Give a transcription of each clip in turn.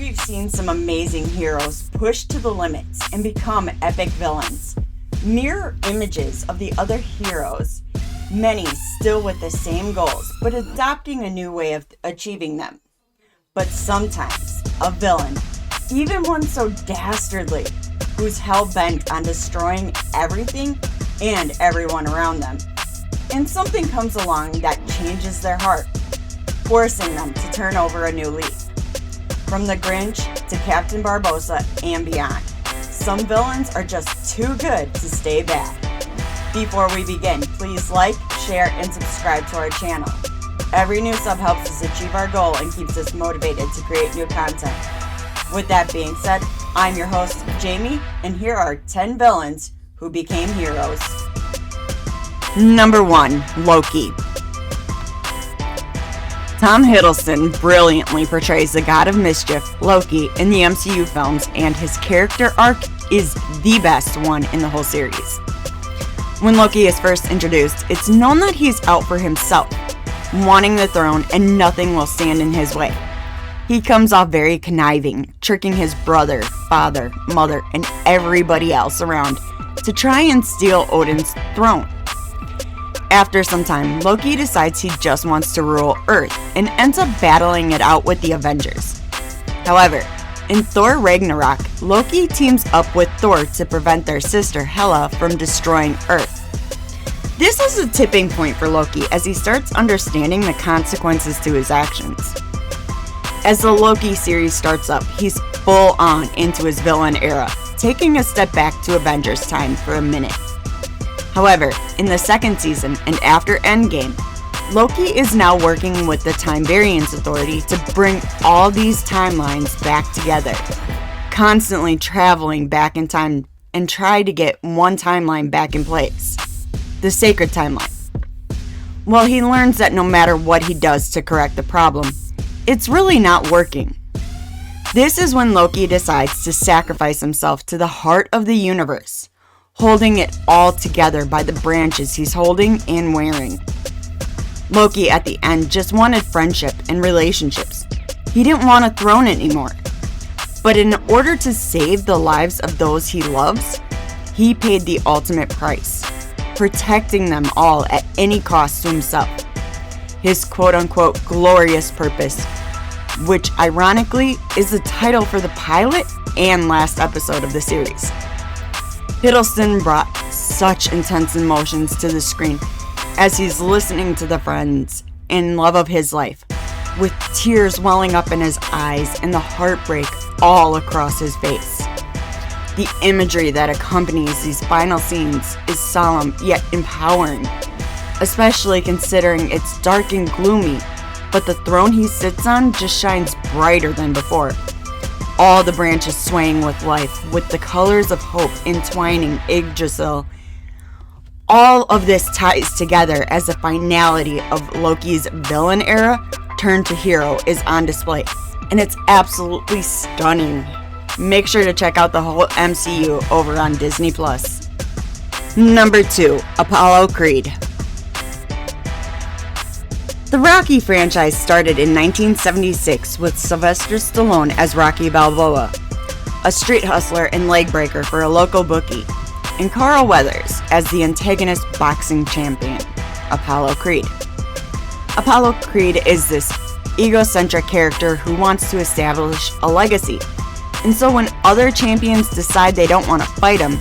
we've seen some amazing heroes push to the limits and become epic villains. Mirror images of the other heroes, many still with the same goals, but adopting a new way of achieving them. But sometimes, a villain, even one so dastardly, who's hell-bent on destroying everything and everyone around them, and something comes along that changes their heart, forcing them to turn over a new leaf. From the Grinch to Captain Barbossa and beyond, some villains are just too good to stay bad. Before we begin, please like, share, and subscribe to our channel. Every new sub helps us achieve our goal and keeps us motivated to create new content. With that being said, I'm your host, Jamie, and here are 10 villains who became heroes. Number 1, Loki. Tom Hiddleston brilliantly portrays the god of mischief, Loki, in the MCU films, and his character arc is the best one in the whole series. When Loki is first introduced, it's known that he's out for himself, wanting the throne, and nothing will stand in his way. He comes off very conniving, tricking his brother, father, mother, and everybody else around to try and steal Odin's throne. After some time, Loki decides he just wants to rule Earth and ends up battling it out with the Avengers. However, in Thor Ragnarok, Loki teams up with Thor to prevent their sister Hela from destroying Earth. This is a tipping point for Loki as he starts understanding the consequences to his actions. As the Loki series starts up, he's full on into his villain era, taking a step back to Avengers time for a minute. However, in the second season and after Endgame, Loki is now working with the Time Variance Authority to bring all these timelines back together, constantly traveling back in time and try to get one timeline back in place, the sacred timeline. Well, he learns that no matter what he does to correct the problem, it's really not working. This is when Loki decides to sacrifice himself to the heart of the universe, holding it all together by the branches he's holding and wearing. Loki at the end just wanted friendship and relationships. He didn't want a throne anymore. But in order to save the lives of those he loves, he paid the ultimate price, protecting them all at any cost to himself. His quote-unquote glorious purpose, which ironically is the title for the pilot and last episode of the series. Hiddleston brought such intense emotions to the screen as he's listening to the friends and love of his life, with tears welling up in his eyes and the heartbreak all across his face. The imagery that accompanies these final scenes is solemn yet empowering, especially considering it's dark and gloomy, but the throne he sits on just shines brighter than before. All the branches swaying with life, with the colors of hope entwining Yggdrasil. All of this ties together as the finality of Loki's villain era turned to hero is on display, and it's absolutely stunning. Make sure to check out the whole MCU over on Disney+. Number 2, Apollo Creed. The Rocky franchise started in 1976 with Sylvester Stallone as Rocky Balboa, a street hustler and leg breaker for a local bookie, and Carl Weathers as the antagonist boxing champion, Apollo Creed. Apollo Creed is this egocentric character who wants to establish a legacy, and so when other champions decide they don't want to fight him,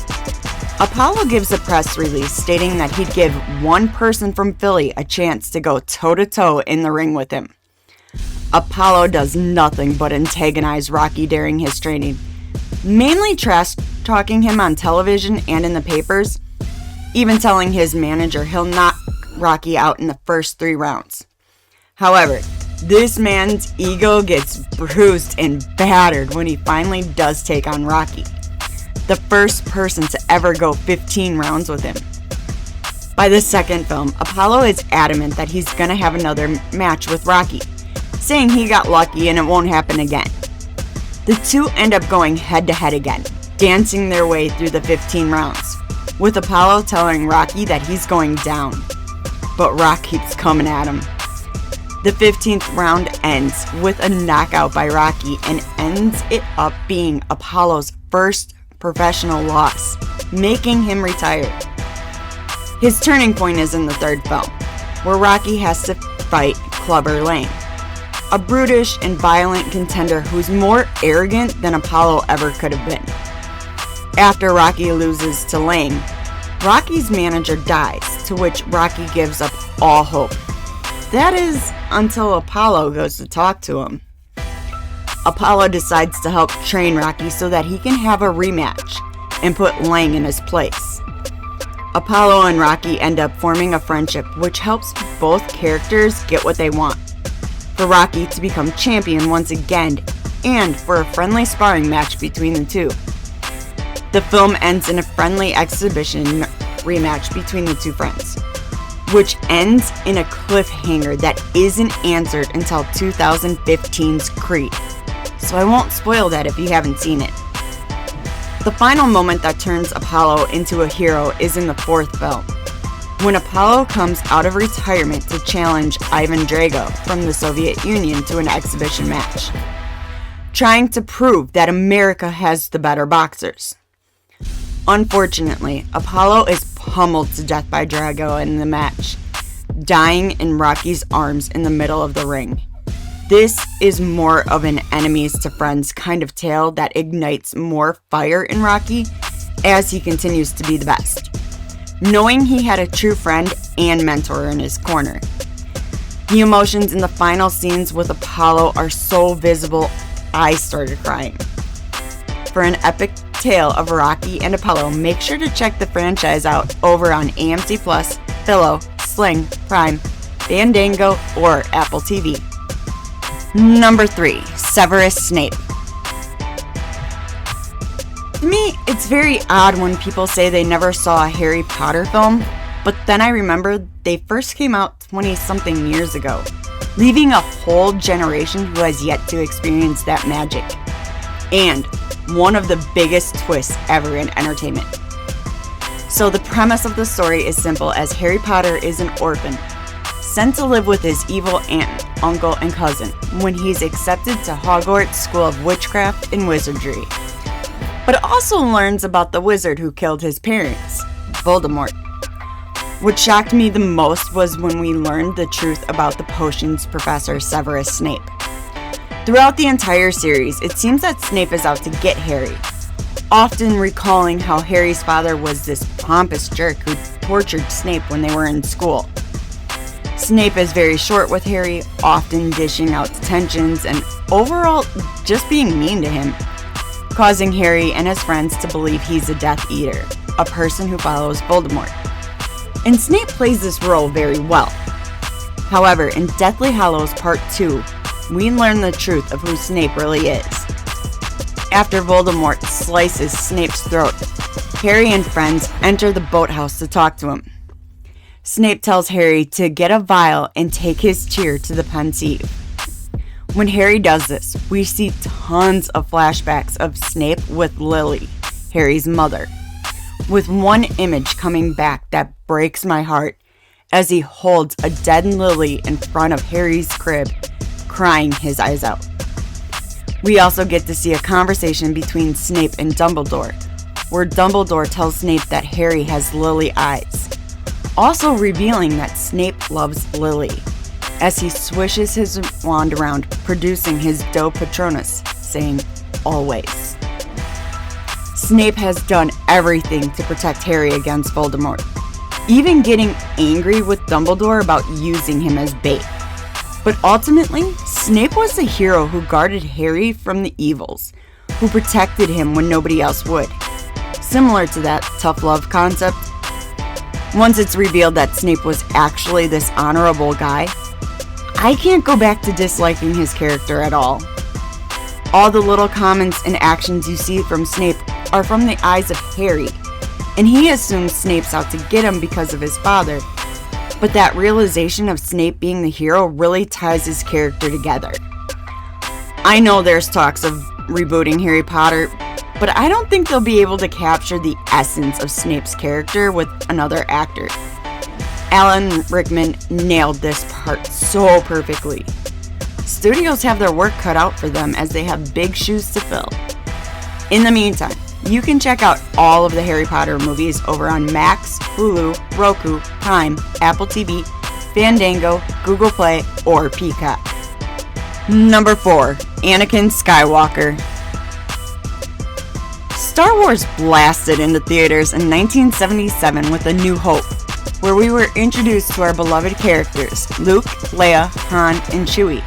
Apollo gives a press release stating that he'd give one person from Philly a chance to go toe-to-toe in the ring with him. Apollo does nothing but antagonize Rocky during his training, mainly trash-talking him on television and in the papers, even telling his manager he'll knock Rocky out in the first 3 rounds. However, this man's ego gets bruised and battered when he finally does take on Rocky, the first person to ever go 15 rounds with him. By the second film, Apollo is adamant that he's gonna have another match with Rocky, saying he got lucky and it won't happen again. The two end up going head to head again, dancing their way through the 15 rounds, with Apollo telling Rocky that he's going down. But Rock keeps coming at him. The 15th round ends with a knockout by Rocky and ends it up being Apollo's first professional loss, making him retire. His turning point is in the third film, where Rocky has to fight Clubber Lang, a brutish and violent contender who's more arrogant than Apollo ever could have been. After Rocky loses to Lang, Rocky's manager dies, to which Rocky gives up all hope. That is, until Apollo goes to talk to him. Apollo decides to help train Rocky so that he can have a rematch and put Lang in his place. Apollo and Rocky end up forming a friendship which helps both characters get what they want. For Rocky to become champion once again, and for a friendly sparring match between the two. The film ends in a friendly exhibition rematch between the two friends, which ends in a cliffhanger that isn't answered until 2015's Creed, so I won't spoil that if you haven't seen it. The final moment that turns Apollo into a hero is in the fourth film, when Apollo comes out of retirement to challenge Ivan Drago from the Soviet Union to an exhibition match, trying to prove that America has the better boxers. Unfortunately, Apollo is pummeled to death by Drago in the match, dying in Rocky's arms in the middle of the ring. This is more of an enemies to friends kind of tale that ignites more fire in Rocky as he continues to be the best, knowing he had a true friend and mentor in his corner. The emotions in the final scenes with Apollo are so visible, I started crying. For an epic tale of Rocky and Apollo, make sure to check the franchise out over on AMC Plus, Philo, Sling, Prime, Fandango, or Apple TV. Number 3, Severus Snape. To me, it's very odd when people say they never saw a Harry Potter film, but then I remember they first came out 20-something years ago, leaving a whole generation who has yet to experience that magic. And one of the biggest twists ever in entertainment. So the premise of the story is simple as Harry Potter is an orphan, sent to live with his evil aunt, uncle, and cousin when he's accepted to Hogwarts School of Witchcraft and Wizardry. But also learns about the wizard who killed his parents, Voldemort. What shocked me the most was when we learned the truth about the potions professor Severus Snape. Throughout the entire series, it seems that Snape is out to get Harry, often recalling how Harry's father was this pompous jerk who tortured Snape when they were in school. Snape is very short with Harry, often dishing out detentions and overall just being mean to him, causing Harry and his friends to believe he's a Death Eater, a person who follows Voldemort. And Snape plays this role very well. However, in Deathly Hallows Part 2, we learn the truth of who Snape really is. After Voldemort slices Snape's throat, Harry and friends enter the boathouse to talk to him. Snape tells Harry to get a vial and take his tear to the Pensieve. When Harry does this, we see tons of flashbacks of Snape with Lily, Harry's mother, with one image coming back that breaks my heart as he holds a dead Lily in front of Harry's crib, crying his eyes out. We also get to see a conversation between Snape and Dumbledore, where Dumbledore tells Snape that Harry has lily eyes, also revealing that Snape loves Lily, as he swishes his wand around, producing his Do Patronus, saying, always. Snape has done everything to protect Harry against Voldemort, even getting angry with Dumbledore about using him as bait. But ultimately, Snape was the hero who guarded Harry from the evils, who protected him when nobody else would. Similar to that tough love concept. Once it's revealed that Snape was actually this honorable guy, I can't go back to disliking his character at all. All the little comments and actions you see from Snape are from the eyes of Harry, and he assumes Snape's out to get him because of his father. But that realization of Snape being the hero really ties his character together. I know there's talks of rebooting Harry Potter, but I don't think they'll be able to capture the essence of Snape's character with another actor. Alan Rickman nailed this part so perfectly. Studios have their work cut out for them as they have big shoes to fill. In the meantime, you can check out all of the Harry Potter movies over on Max, Hulu, Roku, Prime, Apple TV, Fandango, Google Play, or Peacock. Number 4. Anakin Skywalker. Star Wars blasted into theaters in 1977 with A New Hope, where we were introduced to our beloved characters, Luke, Leia, Han, and Chewie.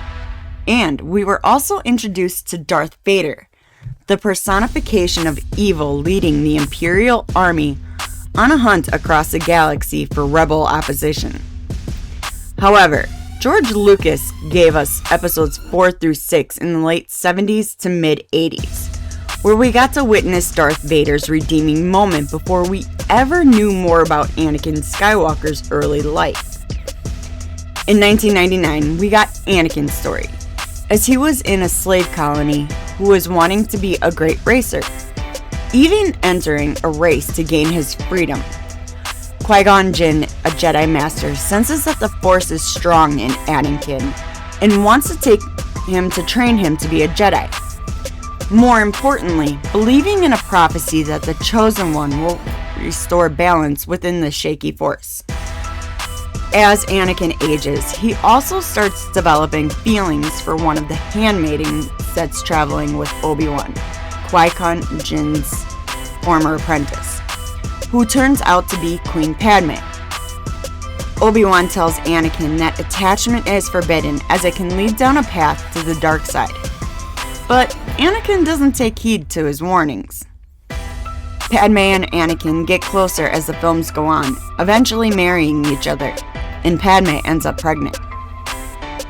And we were also introduced to Darth Vader, the personification of evil leading the Imperial Army on a hunt across the galaxy for rebel opposition. However, George Lucas gave us episodes 4 through 6 in the late 70s to mid 80s, where we got to witness Darth Vader's redeeming moment before we ever knew more about Anakin Skywalker's early life. In 1999, we got Anakin's story, as he was in a slave colony who was wanting to be a great racer, even entering a race to gain his freedom. Qui-Gon Jinn, a Jedi Master, senses that the Force is strong in Anakin and wants to take him to train him to be a Jedi. More importantly, believing in a prophecy that the Chosen One will restore balance within the shaky Force. As Anakin ages, he also starts developing feelings for one of the handmaidens that's traveling with Obi-Wan, Qui-Gon Jinn's former apprentice, who turns out to be Queen Padme. Obi-Wan tells Anakin that attachment is forbidden as it can lead down a path to the dark side. But Anakin doesn't take heed to his warnings. Padme and Anakin get closer as the films go on, eventually marrying each other, and Padme ends up pregnant.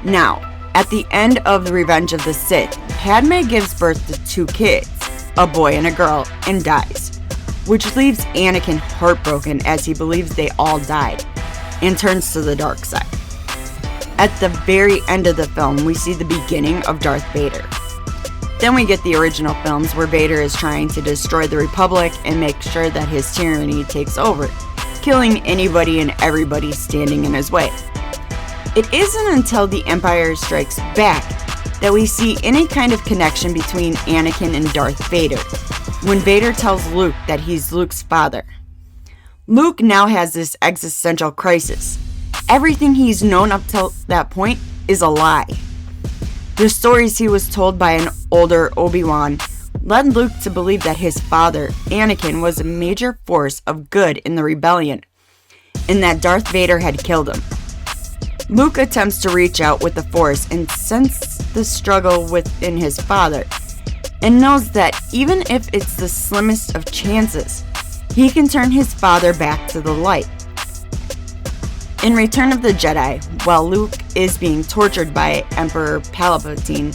Now, at the end of The Revenge of the Sith, Padme gives birth to 2 kids, a boy and a girl, and dies, which leaves Anakin heartbroken as he believes they all died, and turns to the dark side. At the very end of the film, we see the beginning of Darth Vader. Then we get the original films where Vader is trying to destroy the Republic and make sure that his tyranny takes over, killing anybody and everybody standing in his way. It isn't until The Empire Strikes Back that we see any kind of connection between Anakin and Darth Vader, when Vader tells Luke that he's Luke's father. Luke now has this existential crisis. Everything he's known up till that point is a lie. The stories he was told by an older Obi-Wan led Luke to believe that his father, Anakin, was a major force of good in the rebellion, and that Darth Vader had killed him. Luke attempts to reach out with the Force and senses the struggle within his father, and knows that even if it's the slimmest of chances, he can turn his father back to the light. In Return of the Jedi, while Luke is being tortured by Emperor Palpatine,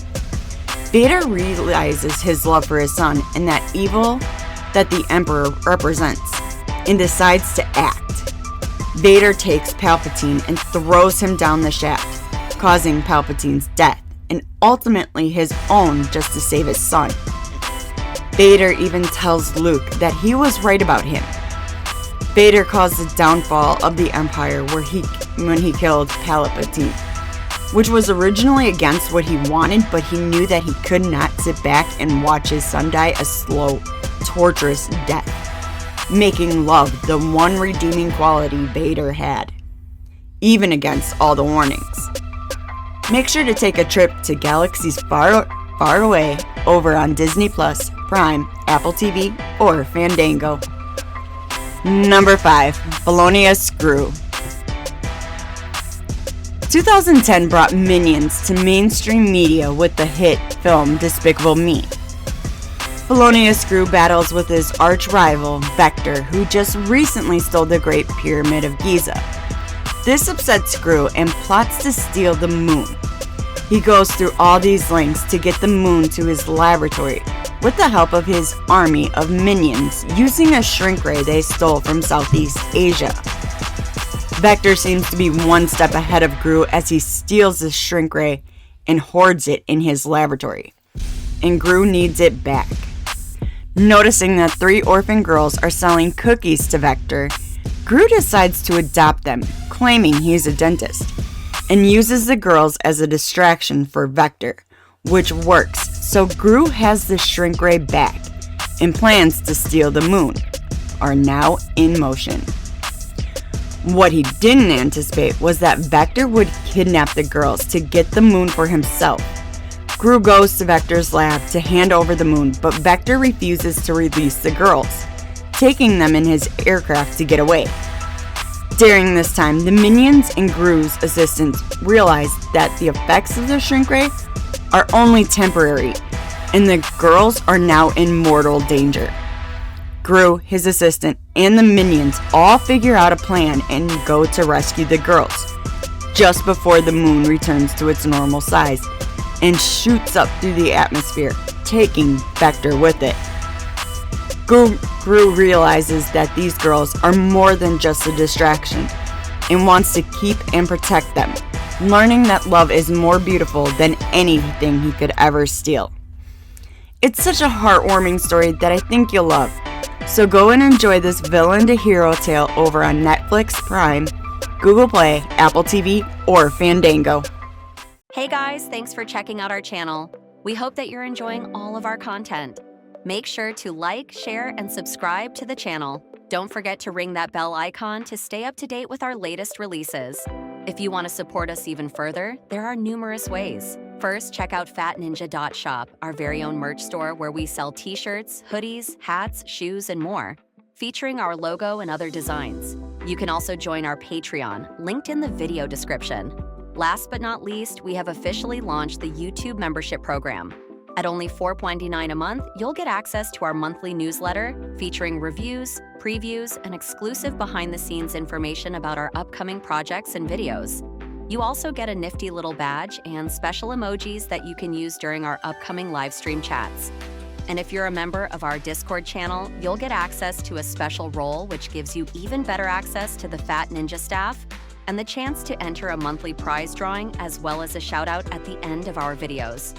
Vader realizes his love for his son and that evil that the Emperor represents, and decides to act. Vader takes Palpatine and throws him down the shaft, causing Palpatine's death, and ultimately his own, just to save his son. Vader even tells Luke that he was right about him. Vader caused the downfall of the Empire when he killed Palpatine, which was originally against what he wanted, but he knew that he could not sit back and watch his son die a slow, torturous death, making love the one redeeming quality Vader had, even against all the warnings. Make sure to take a trip to galaxies far, far away over on Disney+, Prime, Apple TV, or Fandango. Number 5. Bologna Screw. 2010 brought Minions to mainstream media with the hit film Despicable Me. Bologna Screw battles with his arch-rival, Vector, who just recently stole the Great Pyramid of Giza. This upsets Screw and plots to steal the moon. He goes through all these lengths to get the moon to his laboratory, with the help of his army of minions, using a shrink ray they stole from Southeast Asia. Vector seems to be one step ahead of Gru as he steals the shrink ray and hoards it in his laboratory, and Gru needs it back. Noticing that 3 orphan girls are selling cookies to Vector, Gru decides to adopt them, claiming he's a dentist, and uses the girls as a distraction for Vector, which works, so Gru has the shrink ray back, and plans to steal the moon are now in motion. What he didn't anticipate was that Vector would kidnap the girls to get the moon for himself. Gru goes to Vector's lab to hand over the moon, but Vector refuses to release the girls, taking them in his aircraft to get away. During this time, the minions and Gru's assistants realize that the effects of the shrink ray are only temporary, and the girls are now in mortal danger. Gru, his assistant, and the minions all figure out a plan and go to rescue the girls, just before the moon returns to its normal size and shoots up through the atmosphere, taking Vector with it. Gru realizes that these girls are more than just a distraction and wants to keep and protect them, learning that love is more beautiful than anything he could ever steal. It's such a heartwarming story that I think you'll love, so go and enjoy this villain to hero tale over on Netflix, Prime, Google Play, Apple TV, or Fandango. Hey guys, thanks for checking out our channel. We hope that you're enjoying all of our content. Make sure to like, share, and subscribe to the channel. Don't forget to ring that bell icon to stay up to date with our latest releases. If you want to support us even further, there are numerous ways. First, check out fatninja.shop, our very own merch store where we sell t-shirts, hoodies, hats, shoes, and more, featuring our logo and other designs. You can also join our Patreon, linked in the video description. Last but not least, we have officially launched the YouTube membership program. At only $4.99 a month, you'll get access to our monthly newsletter featuring reviews, previews, and exclusive behind-the-scenes information about our upcoming projects and videos. You also get a nifty little badge and special emojis that you can use during our upcoming live stream chats. And if you're a member of our Discord channel, you'll get access to a special role which gives you even better access to the Fat Ninja staff and the chance to enter a monthly prize drawing as well as a shout-out at the end of our videos.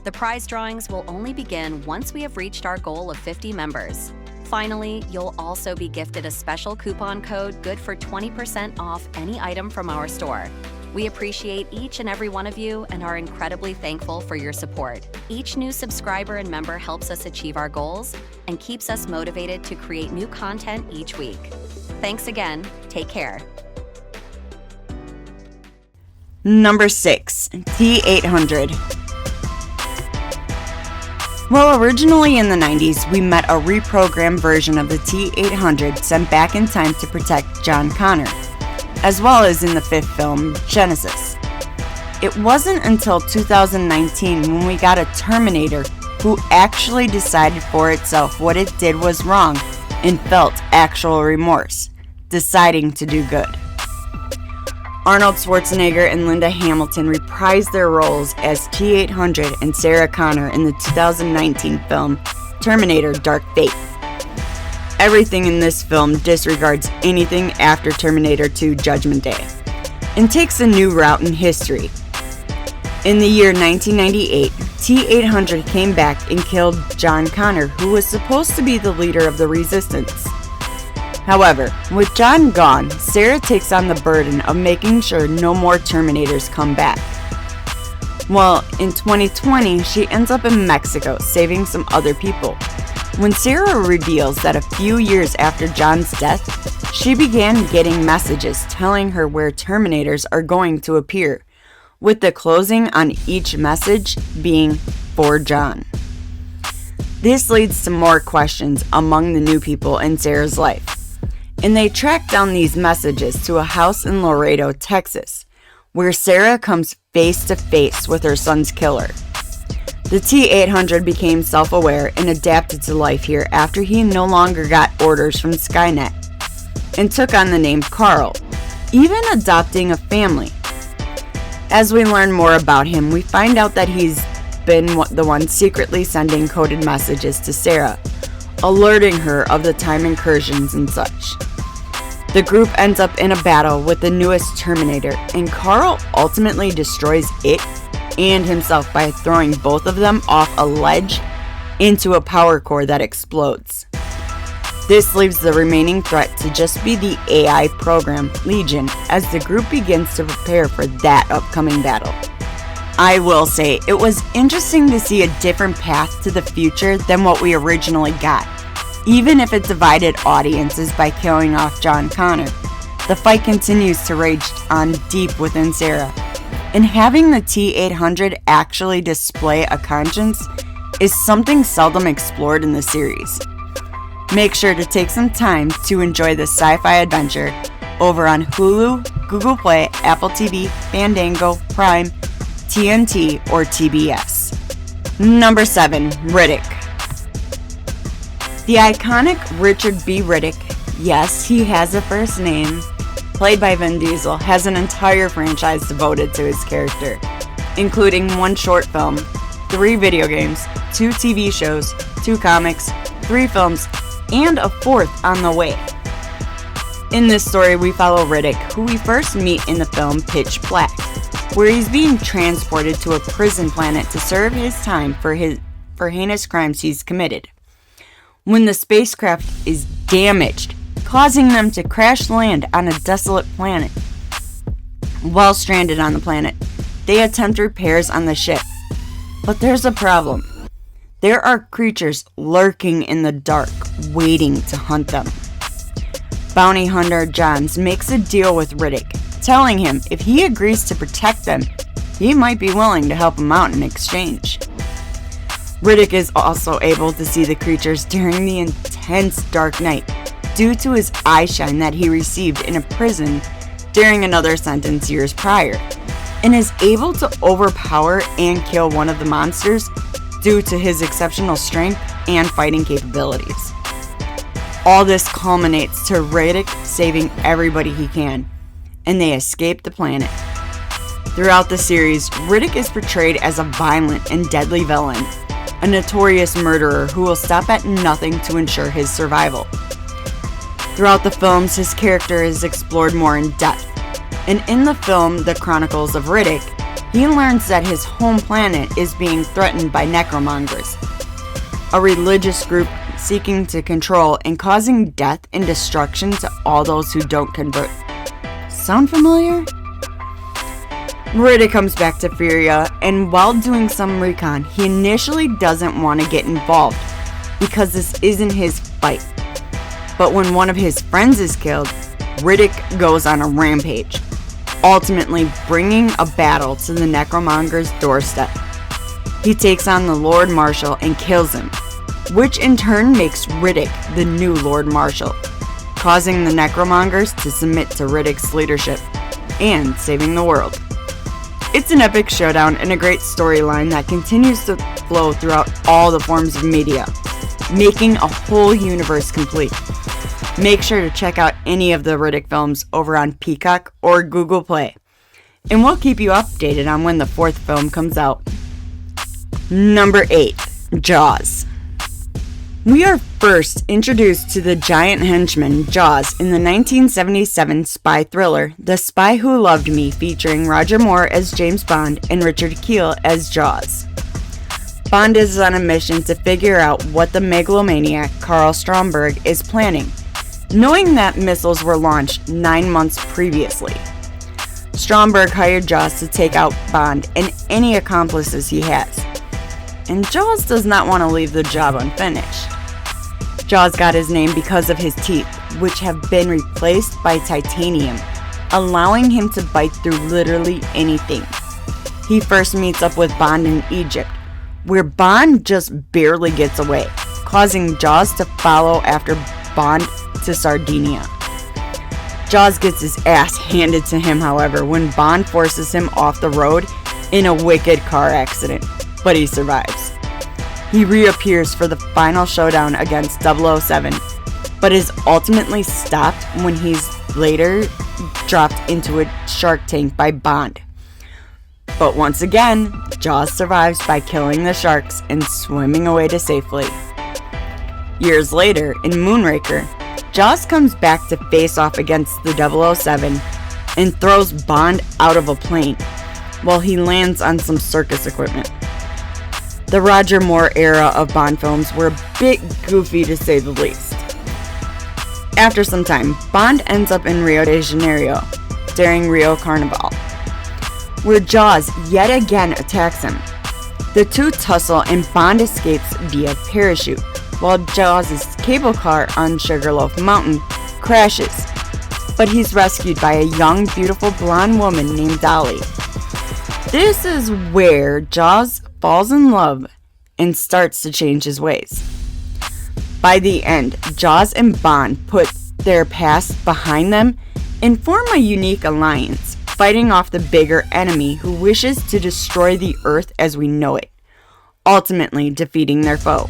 The prize drawings will only begin once we have reached our goal of 50 members. Finally, you'll also be gifted a special coupon code good for 20% off any item from our store. We appreciate each and every one of you and are incredibly thankful for your support. Each new subscriber and member helps us achieve our goals and keeps us motivated to create new content each week. Thanks again. Take care. Number 6. T-800. Well, originally in the 90s, we met a reprogrammed version of the T-800 sent back in time to protect John Connor, as well as in the 5th film, Genesis. It wasn't until 2019 when we got a Terminator who actually decided for itself what it did was wrong and felt actual remorse, deciding to do good. Arnold Schwarzenegger and Linda Hamilton reprised their roles as T-800 and Sarah Connor in the 2019 film Terminator Dark Fate. Everything in this film disregards anything after Terminator 2 Judgment Day and takes a new route in history. In the year 1998, T-800 came back and killed John Connor, who was supposed to be the leader of the Resistance. However, with John gone, Sarah takes on the burden of making sure no more Terminators come back. Well, in 2020, she ends up in Mexico saving some other people. When Sarah reveals that a few years after John's death, she began getting messages telling her where Terminators are going to appear, with the closing on each message being for John. This leads to more questions among the new people in Sarah's life, and they track down these messages to a house in Laredo, Texas, where Sarah comes face to face with her son's killer. The T-800 became self-aware and adapted to life here after he no longer got orders from Skynet, and took on the name Carl, even adopting a family. As we learn more about him, we find out that he's been the one secretly sending coded messages to Sarah, alerting her of the time incursions and such. The group ends up in a battle with the newest Terminator, and Carl ultimately destroys it and himself by throwing both of them off a ledge into a power core that explodes. This leaves the remaining threat to just be the AI program, Legion, as the group begins to prepare for that upcoming battle. I will say, it was interesting to see a different path to the future than what we originally got. Even if it divided audiences by killing off John Connor, the fight continues to rage on deep within Sarah. And having the T-800 actually display a conscience is something seldom explored in the series. Make sure to take some time to enjoy this sci-fi adventure over on Hulu, Google Play, Apple TV, Fandango, Prime, TNT, or TBS. Number 7. Riddick. The iconic Richard B. Riddick, yes, he has a first name, played by Vin Diesel, has an entire franchise devoted to his character, including 1 short film, 3 video games, 2 TV shows, 2 comics, 3 films, and a 4th on the way. In this story, we follow Riddick, who we first meet in the film Pitch Black, where he's being transported to a prison planet to serve his time for heinous crimes he's committed. When the spacecraft is damaged, causing them to crash land on a desolate planet. While stranded on the planet, they attempt repairs on the ship. But there's a problem. There are creatures lurking in the dark, waiting to hunt them. Bounty hunter Johns makes a deal with Riddick, telling him if he agrees to protect them, he might be willing to help him out in exchange. Riddick is also able to see the creatures during the intense dark night due to his eyeshine that he received in a prison during another sentence years prior, and is able to overpower and kill one of the monsters due to his exceptional strength and fighting capabilities. All this culminates to Riddick saving everybody he can, and they escape the planet. Throughout the series, Riddick is portrayed as a violent and deadly villain, a notorious murderer who will stop at nothing to ensure his survival. Throughout the films, his character is explored more in depth, and in the film The Chronicles of Riddick, he learns that his home planet is being threatened by necromongers, a religious group seeking to control and causing death and destruction to all those who don't convert. Sound familiar? Riddick comes back to Furia, and while doing some recon, he initially doesn't want to get involved because this isn't his fight. But when one of his friends is killed, Riddick goes on a rampage, ultimately bringing a battle to the necromonger's doorstep. He takes on the Lord Marshal and kills him, which in turn makes Riddick the new Lord Marshal, causing the necromongers to submit to Riddick's leadership and saving the world. It's an epic showdown and a great storyline that continues to flow throughout all the forms of media, making a whole universe complete. Make sure to check out any of the Riddick films over on Peacock or Google Play, and we'll keep you updated on when the 4th film comes out. Number 8. Jaws. We are first introduced to the giant henchman Jaws in the 1977 spy thriller The Spy Who Loved Me, featuring Roger Moore as James Bond and Richard Kiel as Jaws. Bond is on a mission to figure out what the megalomaniac Carl Stromberg is planning, knowing that missiles were launched 9 months previously. Stromberg hired Jaws to take out Bond and any accomplices he has, and Jaws does not want to leave the job unfinished. Jaws got his name because of his teeth, which have been replaced by titanium, allowing him to bite through literally anything. He first meets up with Bond in Egypt, where Bond just barely gets away, causing Jaws to follow after Bond to Sardinia. Jaws gets his ass handed to him, however, when Bond forces him off the road in a wicked car accident, but he survives. He reappears for the final showdown against 007, but is ultimately stopped when he's later dropped into a shark tank by Bond. But once again, Jaws survives by killing the sharks and swimming away to safety. Years later, in Moonraker, Jaws comes back to face off against the 007 and throws Bond out of a plane while he lands on some circus equipment. The Roger Moore era of Bond films were a bit goofy to say the least. After some time, Bond ends up in Rio de Janeiro during Rio Carnival, where Jaws yet again attacks him. The two tussle and Bond escapes via parachute, while Jaws' cable car on Sugarloaf Mountain crashes, but he's rescued by a young, beautiful blonde woman named Dolly. This is where Jaws falls in love and starts to change his ways. By the end, Jaws and Bond put their past behind them and form a unique alliance, fighting off the bigger enemy who wishes to destroy the Earth as we know it, ultimately defeating their foe.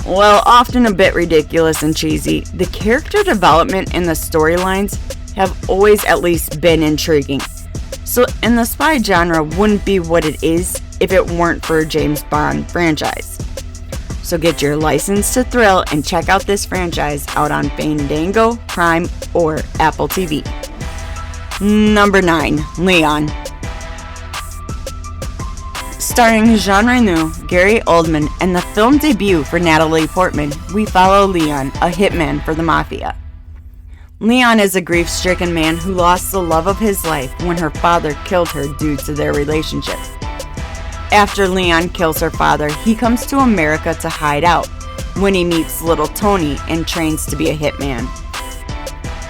While often a bit ridiculous and cheesy, the character development and the storylines have always at least been intriguing. And the spy genre wouldn't be what it is if it weren't for a James Bond franchise. So get your license to thrill and check out this franchise out on Fandango, Prime, or Apple TV. Number 9, Leon. Starring Jean Reno, Gary Oldman, and the film debut for Natalie Portman, we follow Leon, a hitman for the Mafia. Leon is a grief-stricken man who lost the love of his life when her father killed her due to their relationship. After Leon kills her father, he comes to America to hide out, when he meets little Tony and trains to be a hitman.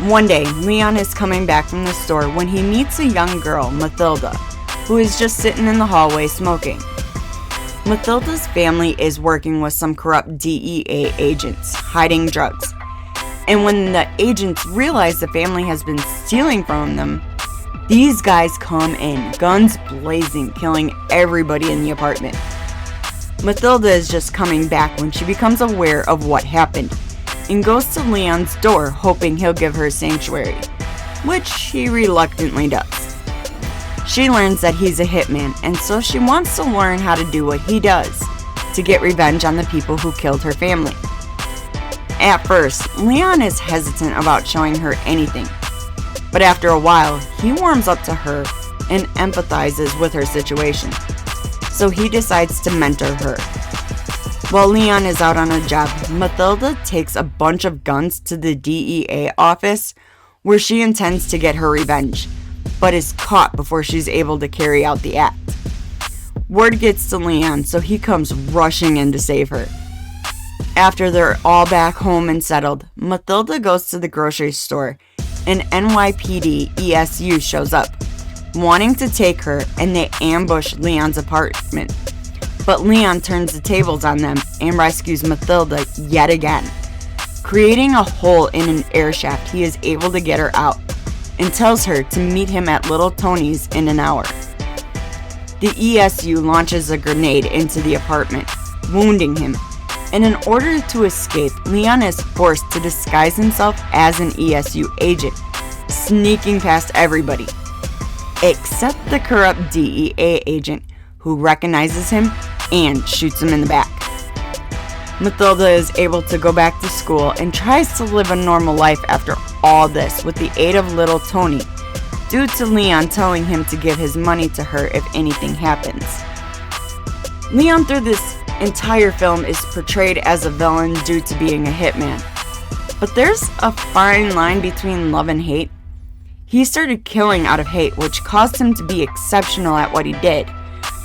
One day, Leon is coming back from the store when he meets a young girl, Mathilda, who is just sitting in the hallway smoking. Mathilda's family is working with some corrupt DEA agents, hiding drugs. And when the agents realize the family has been stealing from them, these guys come in, guns blazing, killing everybody in the apartment. Mathilda is just coming back when she becomes aware of what happened, and goes to Leon's door hoping he'll give her sanctuary, which he reluctantly does. She learns that he's a hitman, and so she wants to learn how to do what he does, to get revenge on the people who killed her family. At first, Leon is hesitant about showing her anything, but after a while, he warms up to her and empathizes with her situation, so he decides to mentor her. While Leon is out on a job, Mathilda takes a bunch of guns to the DEA office where she intends to get her revenge, but is caught before she's able to carry out the act. Word gets to Leon, so he comes rushing in to save her. After they're all back home and settled, Mathilda goes to the grocery store, and NYPD ESU shows up, wanting to take her, and they ambush Leon's apartment. But Leon turns the tables on them and rescues Mathilda yet again. Creating a hole in an air shaft, he is able to get her out, and tells her to meet him at Little Tony's in an hour. The ESU launches a grenade into the apartment, wounding him, and in order to escape, Leon is forced to disguise himself as an ESU agent, sneaking past everybody, except the corrupt DEA agent, who recognizes him and shoots him in the back. Mathilda is able to go back to school and tries to live a normal life after all this with the aid of little Tony, due to Leon telling him to give his money to her if anything happens. Leon through this entire film is portrayed as a villain due to being a hitman. But there's a fine line between love and hate. He started killing out of hate, which caused him to be exceptional at what he did.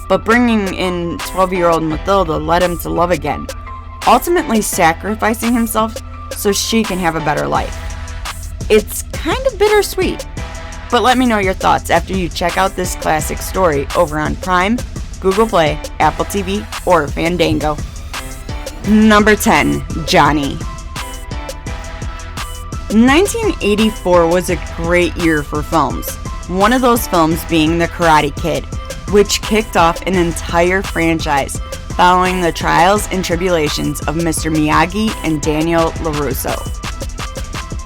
But bringing in 12-year-old Mathilda led him to love again, ultimately sacrificing himself so she can have a better life. It's kind of bittersweet. But let me know your thoughts after you check out this classic story over on Prime, Google Play, Apple TV, or Fandango. Number 10, Johnny. 1984 was a great year for films. One of those films being The Karate Kid, which kicked off an entire franchise following the trials and tribulations of Mr. Miyagi and Daniel LaRusso.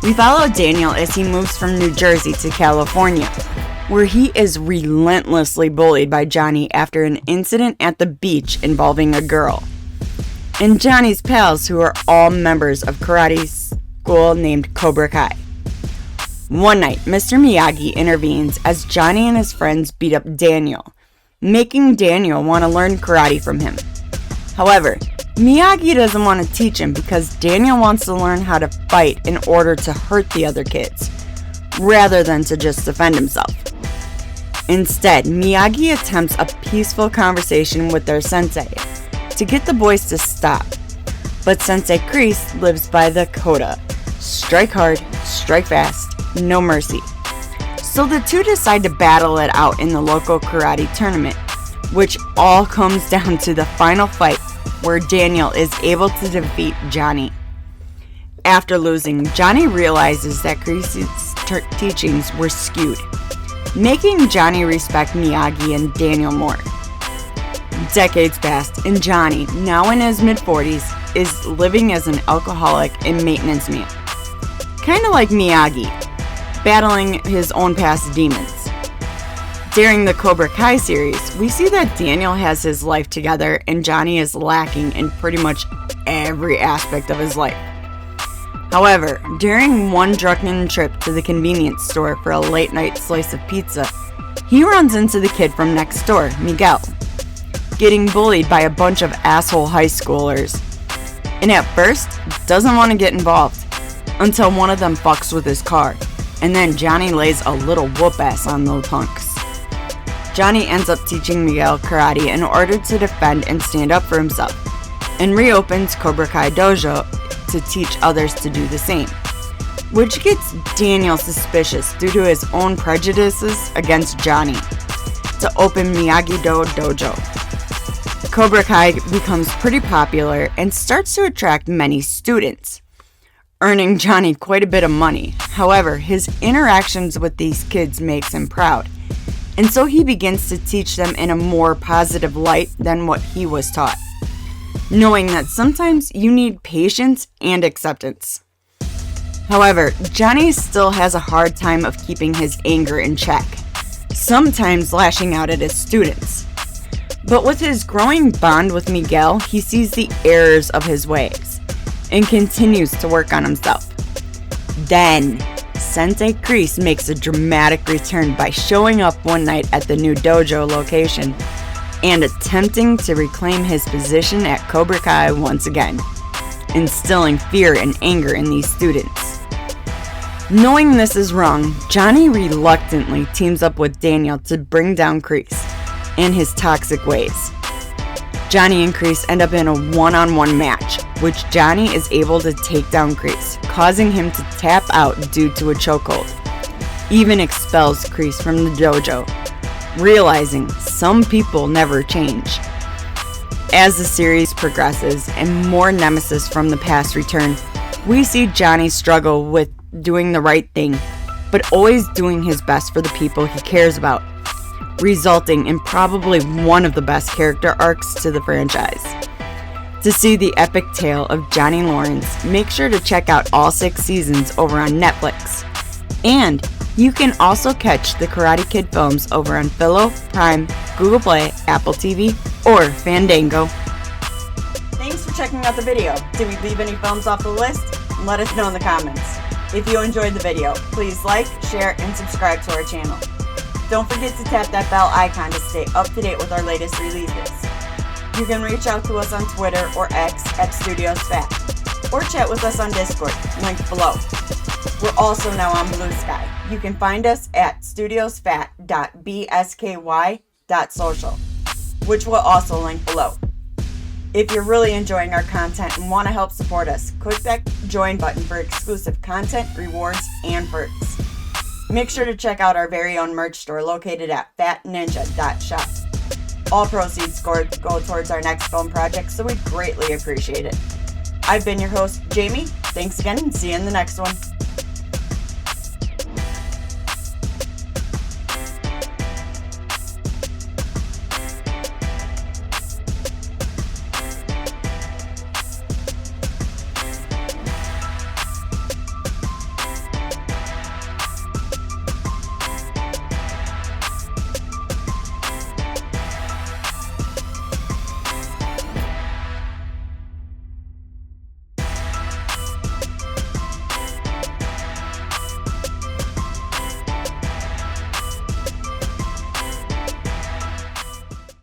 We follow Daniel as he moves from New Jersey to California, where he is relentlessly bullied by Johnny after an incident at the beach involving a girl, and Johnny's pals, who are all members of karate school named Cobra Kai. One night, Mr. Miyagi intervenes as Johnny and his friends beat up Daniel, making Daniel want to learn karate from him. However, Miyagi doesn't want to teach him because Daniel wants to learn how to fight in order to hurt the other kids, rather than to just defend himself. Instead, Miyagi attempts a peaceful conversation with their sensei to get the boys to stop. But Sensei Kreese lives by the coda: strike hard, strike fast, no mercy. So the two decide to battle it out in the local karate tournament, which all comes down to the final fight where Daniel is able to defeat Johnny. After losing, Johnny realizes that Kreese's teachings were skewed, making Johnny respect Miyagi and Daniel more. Decades passed, and Johnny, now in his mid-40s, is living as an alcoholic and maintenance man. Kinda like Miyagi, battling his own past demons. During the Cobra Kai series, we see that Daniel has his life together and Johnny is lacking in pretty much every aspect of his life. However, during one drunken trip to the convenience store for a late-night slice of pizza, he runs into the kid from next door, Miguel, getting bullied by a bunch of asshole high schoolers. And at first, doesn't want to get involved, until one of them fucks with his car, and then Johnny lays a little whoop-ass on those punks. Johnny ends up teaching Miguel karate in order to defend and stand up for himself, and reopens Cobra Kai Dojo to teach others to do the same, which gets Daniel suspicious due to his own prejudices against Johnny to open Miyagi-Do Dojo. Cobra Kai becomes pretty popular and starts to attract many students, earning Johnny quite a bit of money. However, his interactions with these kids makes him proud, and so he begins to teach them in a more positive light than what he was taught, knowing that sometimes you need patience and acceptance. However, Johnny still has a hard time of keeping his anger in check, sometimes lashing out at his students. But with his growing bond with Miguel, he sees the errors of his ways and continues to work on himself. Then, Sensei Kreese makes a dramatic return by showing up one night at the new dojo location and attempting to reclaim his position at Cobra Kai once again, instilling fear and anger in these students. Knowing this is wrong, Johnny reluctantly teams up with Daniel to bring down Kreese and his toxic ways. Johnny and Kreese end up in a one-on-one match, which Johnny is able to take down Kreese, causing him to tap out due to a chokehold. Even expels Kreese from the dojo, realizing some people never change. As the series progresses and more nemesis from the past return, we see Johnny struggle with doing the right thing, but always doing his best for the people he cares about, resulting in probably one of the best character arcs to the franchise. To see the epic tale of Johnny Lawrence, make sure to check out all 6 seasons over on Netflix. And you can also catch the Karate Kid films over on Philo, Prime, Google Play, Apple TV, or Fandango. Thanks for checking out the video. Did we leave any films off the list? Let us know in the comments. If you enjoyed the video, please like, share, and subscribe to our channel. Don't forget to tap that bell icon to stay up to date with our latest releases. You can reach out to us on Twitter or X at Studios Fat, or chat with us on Discord, linked below. We're also now on Blue Sky. You can find us at studiosfat.bsky.social, which will also link below. If you're really enjoying our content and want to help support us, click that join button for exclusive content, rewards, and perks. Make sure to check out our very own merch store located at fatninja.shop. All proceeds go towards our next film project, so we'd greatly appreciate it. I've been your host, Jamie. Thanks again, and see you in the next one.